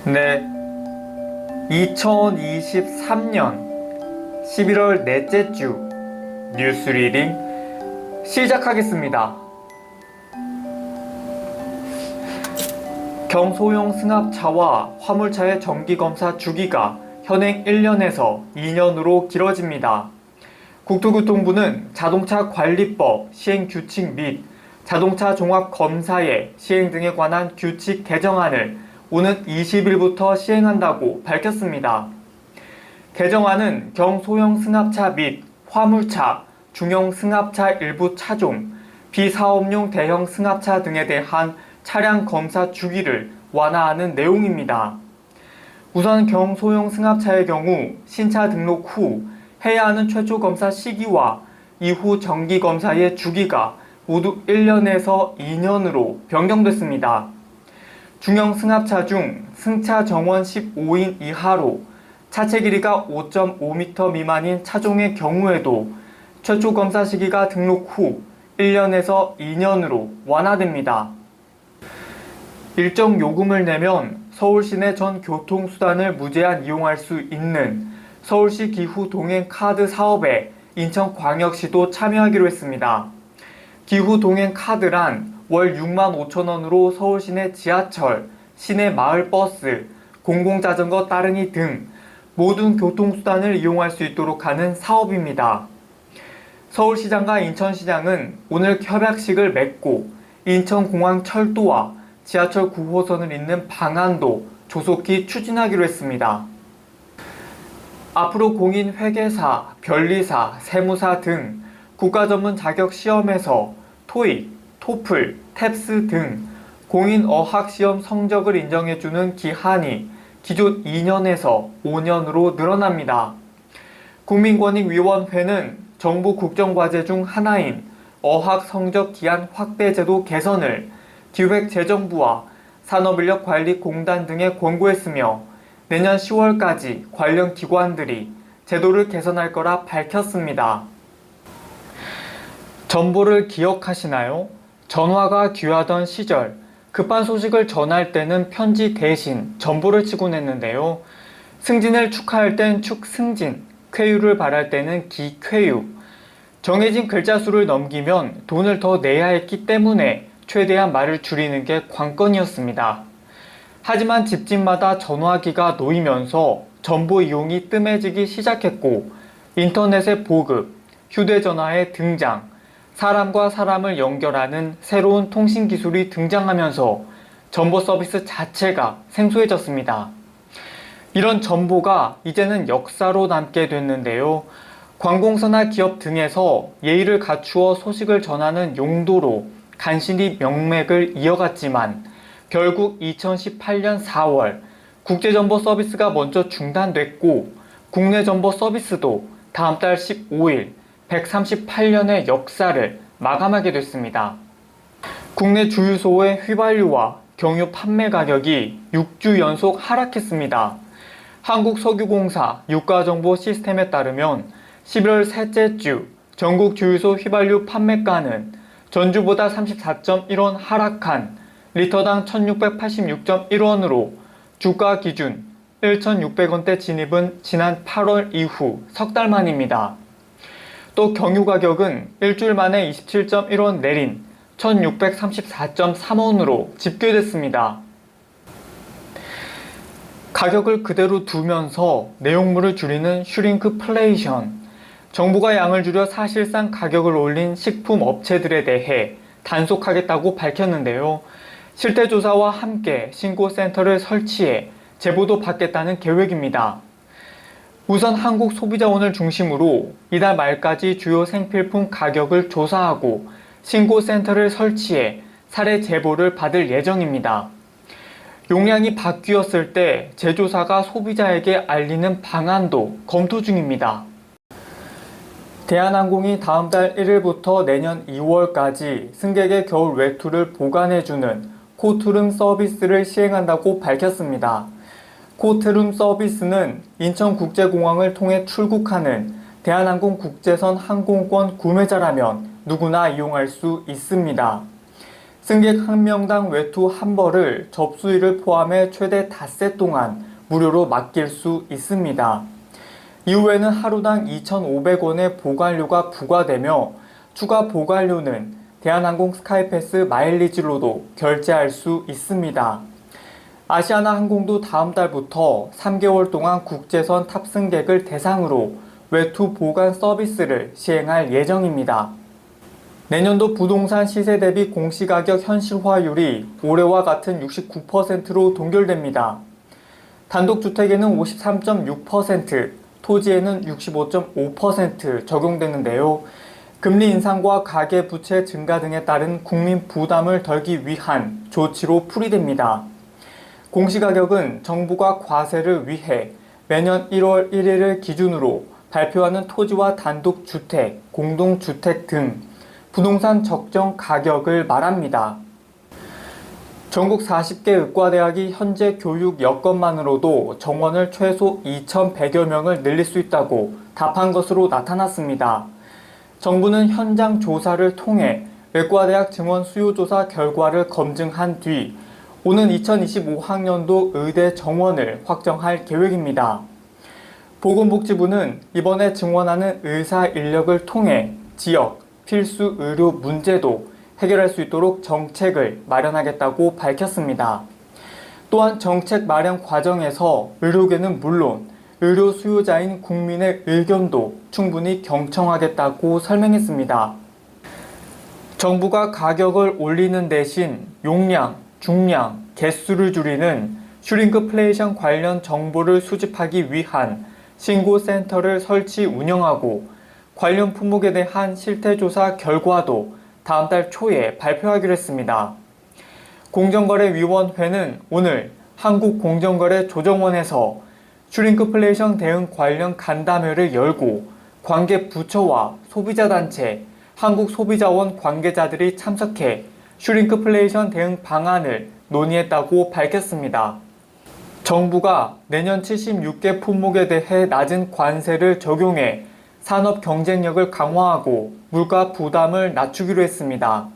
네, 2023년 11월 넷째 주 뉴스 리딩 시작하겠습니다. 경소형 승합차와 화물차의 정기검사 주기가 현행 1년에서 2년으로 길어집니다. 국토교통부는 자동차 관리법 시행규칙 및 자동차 종합검사의 시행 등에 관한 규칙 개정안을 오는 20일부터 시행한다고 밝혔습니다. 개정안은 경소형 승합차 및 화물차, 중형 승합차 일부 차종, 비사업용 대형 승합차 등에 대한 차량 검사 주기를 완화하는 내용입니다. 우선 경소형 승합차의 경우 신차 등록 후 해야 하는 최초 검사 시기와 이후 정기 검사의 주기가 모두 1년에서 2년으로 변경됐습니다. 중형 승합차 중 승차 정원 15인 이하로 차체 길이가 5.5m 미만인 차종의 경우에도 최초 검사 시기가 등록 후 1년에서 2년으로 완화됩니다. 일정 요금을 내면 서울시내 전 교통수단을 무제한 이용할 수 있는 서울시 기후 동행 카드 사업에 인천광역시도 참여하기로 했습니다. 기후 동행 카드란 월 65,000원으로 서울시내 지하철, 시내 마을버스, 공공자전거 따릉이 등 모든 교통수단을 이용할 수 있도록 하는 사업입니다. 서울시장과 인천시장은 오늘 협약식을 맺고 인천공항철도와 지하철 9호선을 잇는 방안도 조속히 추진하기로 했습니다. 앞으로 공인회계사, 변리사, 세무사 등 국가전문 자격 시험에서 토익, 토플, 탭스 등 공인어학시험 성적을 인정해주는 기한이 기존 2년에서 5년으로 늘어납니다. 국민권익위원회는 정부 국정과제 중 하나인 어학성적 기한 확대 제도 개선을 기획재정부와 산업인력관리공단 등에 권고했으며 내년 10월까지 관련 기관들이 제도를 개선할 거라 밝혔습니다. 전보를 기억하시나요? 전화가 귀하던 시절, 급한 소식을 전할 때는 편지 대신 전보를 치곤 했는데요. 승진을 축하할 땐 축승진, 쾌유를 바랄 때는 기쾌유. 정해진 글자 수를 넘기면 돈을 더 내야 했기 때문에 최대한 말을 줄이는 게 관건이었습니다. 하지만 집집마다 전화기가 놓이면서 전보 이용이 뜸해지기 시작했고 인터넷의 보급, 휴대전화의 등장, 사람과 사람을 연결하는 새로운 통신기술이 등장하면서 전보 서비스 자체가 생소해졌습니다. 이런 전보가 이제는 역사로 남게 됐는데요. 관공서나 기업 등에서 예의를 갖추어 소식을 전하는 용도로 간신히 명맥을 이어갔지만 결국 2018년 4월 국제정보 서비스가 먼저 중단됐고 국내 정보 서비스도 다음 달 15일 138년의 역사를 마감하게 됐습니다. 국내 주유소의 휘발유와 경유 판매 가격이 6주 연속 하락했습니다. 한국석유공사 유가정보 시스템에 따르면 11월 셋째 주 전국 주유소 휘발유 판매가는 전주보다 34.1원 하락한 리터당 1686.1원으로 주가 기준 1,600원대 진입은 지난 8월 이후 석 달 만입니다. 또 경유 가격은 일주일 만에 27.1원 내린 1,634.3원으로 집계됐습니다. 가격을 그대로 두면서 내용물을 줄이는 슈링크플레이션. 정부가 양을 줄여 사실상 가격을 올린 식품 업체들에 대해 단속하겠다고 밝혔는데요. 실태조사와 함께 신고센터를 설치해 제보도 받겠다는 계획입니다. 우선 한국소비자원을 중심으로 이달 말까지 주요 생필품 가격을 조사하고 신고센터를 설치해 사례 제보를 받을 예정입니다. 용량이 바뀌었을 때 제조사가 소비자에게 알리는 방안도 검토 중입니다. 대한항공이 다음 달 1일부터 내년 2월까지 승객의 겨울 외투를 보관해주는 코트룸 서비스를 시행한다고 밝혔습니다. 코트룸 서비스는 인천국제공항을 통해 출국하는 대한항공 국제선 항공권 구매자라면 누구나 이용할 수 있습니다. 승객 1명당 외투 한 벌을 접수일을 포함해 최대 닷새 동안 무료로 맡길 수 있습니다. 이후에는 하루당 2,500원의 보관료가 부과되며 추가 보관료는 대한항공 스카이패스 마일리지로도 결제할 수 있습니다. 아시아나항공도 다음 달부터 3개월 동안 국제선 탑승객을 대상으로 외투 보관 서비스를 시행할 예정입니다. 내년도 부동산 시세 대비 공시가격 현실화율이 올해와 같은 69%로 동결됩니다. 단독주택에는 53.6%, 토지에는 65.5% 적용되는데요. 금리 인상과 가계부채 증가 등에 따른 국민 부담을 덜기 위한 조치로 풀이됩니다. 공시가격은 정부가 과세를 위해 매년 1월 1일을 기준으로 발표하는 토지와 단독주택, 공동주택 등 부동산 적정 가격을 말합니다. 전국 40개 의과대학이 현재 교육 여건만으로도 정원을 최소 2,100여 명을 늘릴 수 있다고 답한 것으로 나타났습니다. 정부는 현장 조사를 통해 의과대학 증원 수요 조사 결과를 검증한 뒤 오는 2025학년도 의대 정원을 확정할 계획입니다. 보건복지부는 이번에 증원하는 의사 인력을 통해 지역, 필수 의료 문제도 해결할 수 있도록 정책을 마련하겠다고 밝혔습니다. 또한 정책 마련 과정에서 의료계는 물론 의료 수요자인 국민의 의견도 충분히 경청하겠다고 설명했습니다. 정부가 가격을 올리는 대신 용량, 중량, 개수를 줄이는 슈링크플레이션 관련 정보를 수집하기 위한 신고센터를 설치 운영하고 관련 품목에 대한 실태조사 결과도 다음 달 초에 발표하기로 했습니다. 공정거래위원회는 오늘 한국공정거래조정원에서 슈링크플레이션 대응 관련 간담회를 열고 관계 부처와 소비자단체, 한국소비자원 관계자들이 참석해 슈링크플레이션 대응 방안을 논의했다고 밝혔습니다. 정부가 내년 76개 품목에 대해 낮은 관세를 적용해 산업 경쟁력을 강화하고 물가 부담을 낮추기로 했습니다.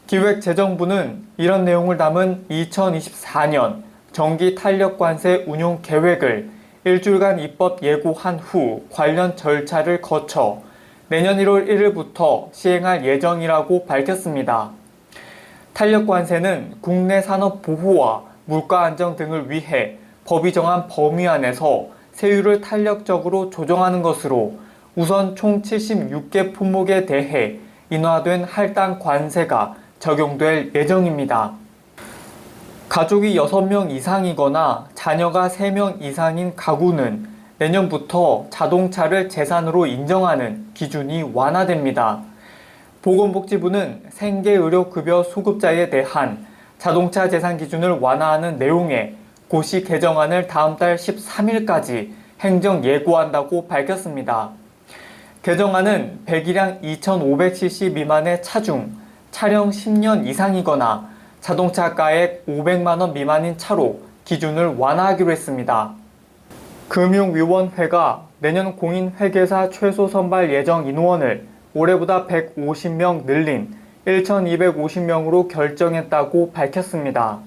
기획재정부는 이런 내용을 담은 2024년 정기 탄력 관세 운용 계획을 일주일간 입법 예고한 후 관련 절차를 거쳐 내년 1월 1일부터 시행할 예정이라고 밝혔습니다. 탄력 관세는 국내 산업 보호와 물가 안정 등을 위해 법이 정한 범위 안에서 세율을 탄력적으로 조정하는 것으로 우선 총 76개 품목에 대해 인하된 할당 관세가 적용될 예정입니다. 가족이 6명 이상이거나 자녀가 3명 이상인 가구는 내년부터 자동차를 재산으로 인정하는 기준이 완화됩니다. 보건복지부는 생계의료급여 수급자에 대한 자동차 재산 기준을 완화하는 내용의 고시 개정안을 다음 달 13일까지 행정 예고한다고 밝혔습니다. 개정안은 배기량 2,500cc 미만의 차 중 차량 10년 이상이거나 자동차 가액 500만원 미만인 차로 기준을 완화하기로 했습니다. 금융위원회가 내년 공인회계사 최소 선발 예정 인원을 올해보다 150명 늘린 1,250명으로 결정했다고 밝혔습니다.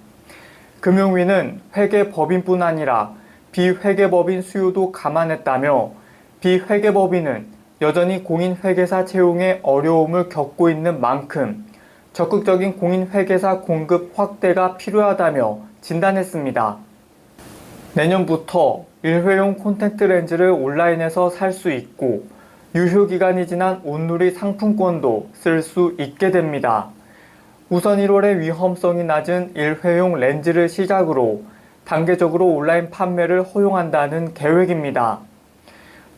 금융위는 회계법인뿐 아니라 비회계법인 수요도 감안했다며 비회계법인은 여전히 공인회계사 채용에 어려움을 겪고 있는 만큼 적극적인 공인회계사 공급 확대가 필요하다며 진단했습니다. 내년부터 일회용 콘택트 렌즈를 온라인에서 살 수 있고 유효기간이 지난 온누리 상품권도 쓸 수 있게 됩니다. 우선 1월에 위험성이 낮은 일회용 렌즈를 시작으로 단계적으로 온라인 판매를 허용한다는 계획입니다.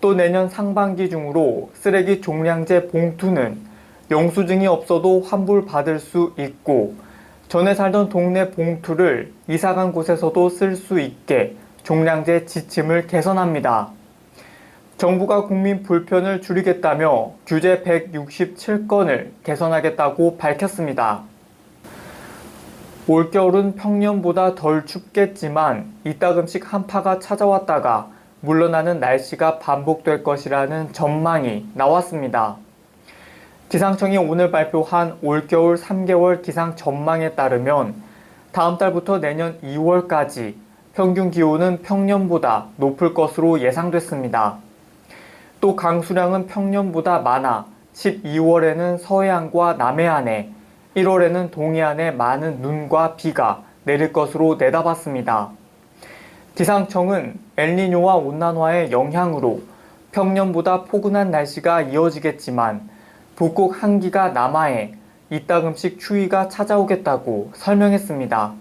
또 내년 상반기 중으로 쓰레기 종량제 봉투는 영수증이 없어도 환불받을 수 있고 전에 살던 동네 봉투를 이사간 곳에서도 쓸 수 있게 종량제 지침을 개선합니다. 정부가 국민 불편을 줄이겠다며 규제 167건을 개선하겠다고 밝혔습니다. 올겨울은 평년보다 덜 춥겠지만 이따금씩 한파가 찾아왔다가 물러나는 날씨가 반복될 것이라는 전망이 나왔습니다. 기상청이 오늘 발표한 올겨울 3개월 기상 전망에 따르면 다음 달부터 내년 2월까지 평균 기온은 평년보다 높을 것으로 예상됐습니다. 또 강수량은 평년보다 많아 12월에는 서해안과 남해안에, 1월에는 동해안에 많은 눈과 비가 내릴 것으로 내다봤습니다. 기상청은 엘니뇨와 온난화의 영향으로 평년보다 포근한 날씨가 이어지겠지만 북극 한기가 남하해 이따금씩 추위가 찾아오겠다고 설명했습니다.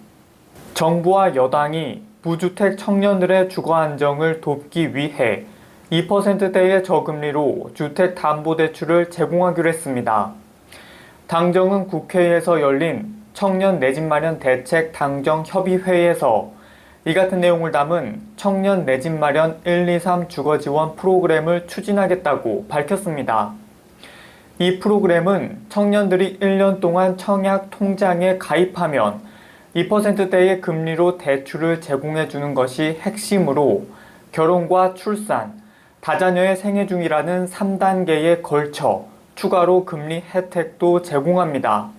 정부와 여당이 무주택 청년들의 주거 안정을 돕기 위해 2%대의 저금리로 주택담보대출을 제공하기로 했습니다. 당정은 국회에서 열린 청년 내 집 마련 대책 당정 협의회에서 이 같은 내용을 담은 청년 내 집 마련 123 주거지원 프로그램을 추진하겠다고 밝혔습니다. 이 프로그램은 청년들이 1년 동안 청약 통장에 가입하면 2%대의 금리로 대출을 제공해 주는 것이 핵심으로 결혼과 출산, 다자녀의 생애 중이라는 3단계에 걸쳐 추가로 금리 혜택도 제공합니다.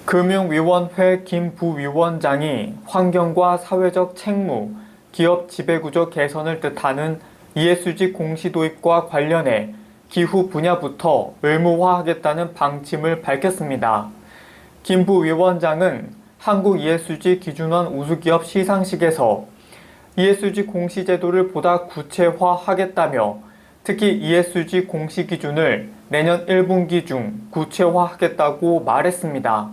금융위원회 김 부위원장이 환경과 사회적 책무, 기업 지배구조 개선을 뜻하는 ESG 공시 도입과 관련해 기후 분야부터 의무화하겠다는 방침을 밝혔습니다. 김 부위원장은 한국 ESG 기준원 우수기업 시상식에서 ESG 공시 제도를 보다 구체화하겠다며 특히 ESG 공시 기준을 내년 1분기 중 구체화하겠다고 말했습니다.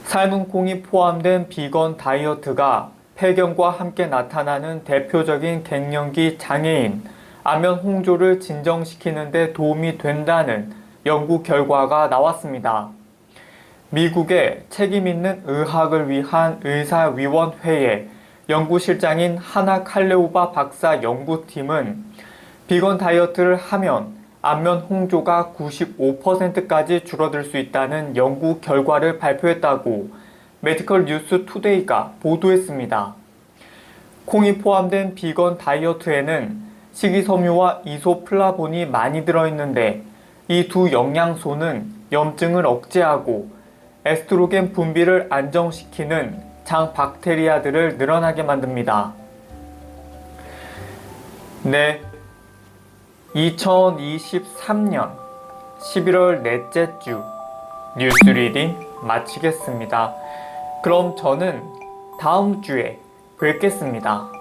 삶은 콩이 포함된 비건 다이어트가 폐경과 함께 나타나는 대표적인 갱년기 장애인, 안면 홍조를 진정시키는 데 도움이 된다는 연구 결과가 나왔습니다. 미국의 책임있는 의학을 위한 의사위원회의 연구실장인 하나 칼레오바 박사 연구팀은 비건 다이어트를 하면 안면 홍조가 95%까지 줄어들 수 있다는 연구 결과를 발표했다고 메디컬 뉴스 투데이가 보도했습니다. 콩이 포함된 비건 다이어트에는 식이섬유와 이소플라본이 많이 들어있는데 이 두 영양소는 염증을 억제하고 에스트로겐 분비를 안정시키는 장 박테리아들을 늘어나게 만듭니다. 네, 2023년 11월 넷째 주 뉴스 리딩 마치겠습니다. 그럼 저는 다음 주에 뵙겠습니다.